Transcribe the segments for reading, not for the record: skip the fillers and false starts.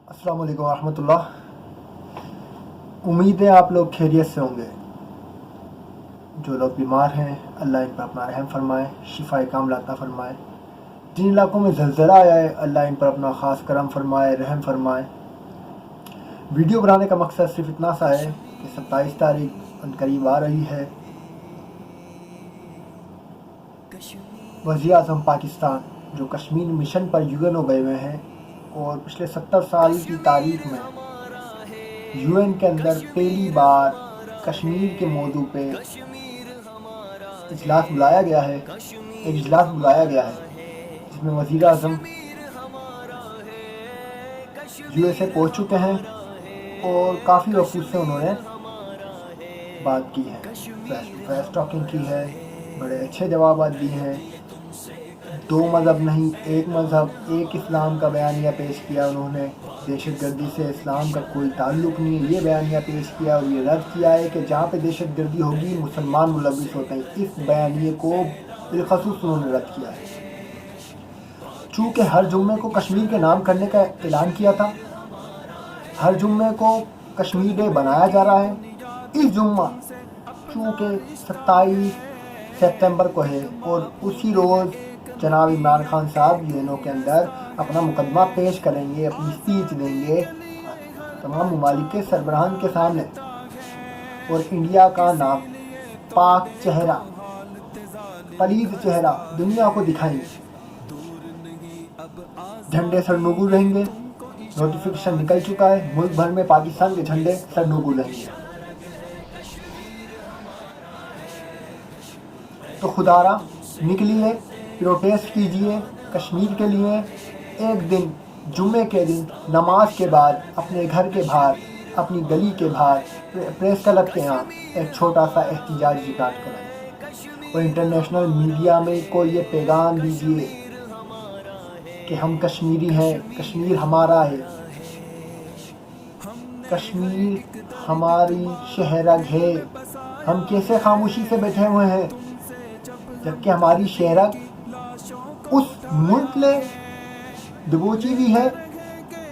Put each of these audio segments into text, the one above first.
अस्सलाम वालेकुम रहमतुल्लाह। उम्मीद है आप लोग खैरियत से होंगे। जो लोग बीमार हैं अल्लाह इन पर अपना रहम फरमाए, शिफा कामिला अता फरमाए। जिन इलाकों में ज़लज़ला आया है अल्लाह इन पर अपना ख़ास करम फरमाए, रहम फरमाए। वीडियो बनाने का मकसद सिर्फ इतना सा है कि 27 तारीख करीब आ रही है। वज़ीर आज़म पाकिस्तान जो कश्मीर मिशन पर यूएनओ गए हुए हैं और पिछले 70 साल की तारीख में यूएन के अंदर पहली बार कश्मीर के मौजू पे इजलास बुलाया गया है। एक इजलास बुलाया गया है जिसमें वज़ीर आज़म यूएसए पहुंच चुके हैं और काफ़ी वफूद से उन्होंने बात की है, फेस टू फेस टॉकिंग की है, बड़े अच्छे जवाब दिए हैं। दो मज़हब नहीं, एक मज़हब, एक इस्लाम का बयानिया पेश किया उन्होंने। दहशतगर्दी से इस्लाम का कोई ताल्लुक़ नहीं है, ये बयानिया पेश किया और ये रद्द किया है कि जहाँ पे दहशतगर्दी होगी मुसलमान मुलविस होते हैं। इस बयानिए को बिलखसूस उन्होंने रद्द किया है। चूँकि हर जुम्मे को कश्मीर के नाम करने का ऐलान किया था, हर जुम्मे को कश्मीर डे बनाया जा रहा है। इस जुम्मा चूँकि 27 सितंबर को है और उसी रोज़ जनाब इमरान खान साहब यूएनओ के अंदर अपना मुकदमा पेश करेंगे, अपनी स्पीच देंगे तमाम ममालिक के सरबराहान के सामने और इंडिया का नाम, पाक चेहरा, पलीद चेहरा दुनिया को दिखाएंगे। झंडे सरनगू रहेंगे, नोटिफिकेशन निकल चुका है, मुल्क भर में पाकिस्तान के झंडे सरनगू रहेंगे। तो खुदारा निकलिए, प्रोटेस्ट कीजिए कश्मीर के लिए। एक दिन जुम्मे के दिन नमाज के बाद अपने घर के बाहर, अपनी गली के बाहर, प्रेस क्लब के यहाँ एक छोटा सा एहतिजाज रिकॉर्ड कराएं और इंटरनेशनल मीडिया में को ये पैगाम दीजिए कि हम कश्मीरी हैं, कश्मीर हमारा है, कश्मीर हमारी शहरग है। हम कैसे खामोशी से बैठे हुए हैं जबकि हमारी शहरग उस मुल्क ने दबोची भी है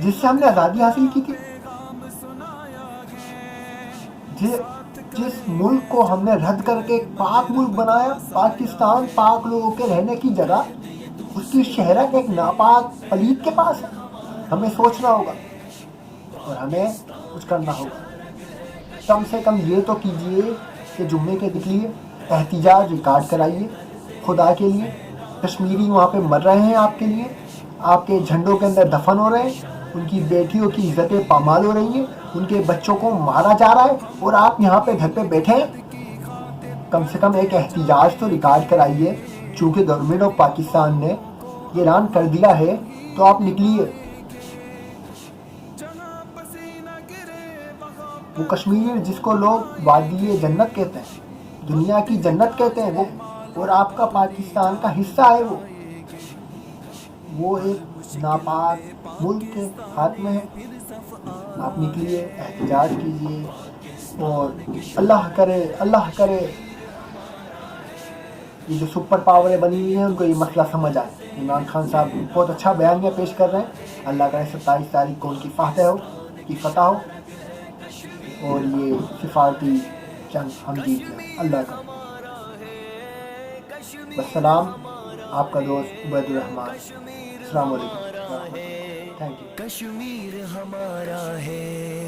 जिससे हमने आज़ादी हासिल की थी। जिस मुल्क को हमने रद्द करके पाक मुल्क बनाया, पाकिस्तान, पाक लोगों के रहने की जगह, उसकी शहरक एक नापाक पलीद के पास है। हमें सोचना होगा और हमें कुछ करना होगा। कम से कम ये तो कीजिए कि जुम्मे के निकलिए, एहतिजाज रिकॉर्ड कराइए खुदा के लिए। कश्मीरी वहाँ पे मर रहे हैं आपके लिए, आपके झंडों के अंदर दफन हो रहे हैं, उनकी बेटियों की इज्जतें पामाल हो रही हैं, उनके बच्चों को मारा जा रहा है और आप यहाँ पे घर पे बैठे हैं। कम से कम एक एहतिजाज तो रिकॉर्ड कराइए। चूँकि गवर्नमेंट ऑफ पाकिस्तान ने ये ऐलान कर दिया है तो आप निकलिए। वो कश्मीर जिसको लोग वादी जन्नत कहते हैं, दुनिया की जन्नत कहते हैं, वो और आपका पाकिस्तान का हिस्सा है, वो एक नापाक मुल्क के हाथ में है। आप निकलिए, एहतिजाज कीजिए और अल्लाह करे ये जो सुपर पावरें बनी हुई हैं उनको ये मसला समझ आए। इमरान खान साहब बहुत अच्छा बयानिया पेश कर रहे हैं। अल्लाह करे 27 तारीख को उनकी फतह हो और ये सिफारती जंग हम जीत लें। अल्लाह का सलाम, आपका दोस्त उबैदुर रहमान। अस्सलाम वालेकुम। Thank you. कश्मीर हमारा है।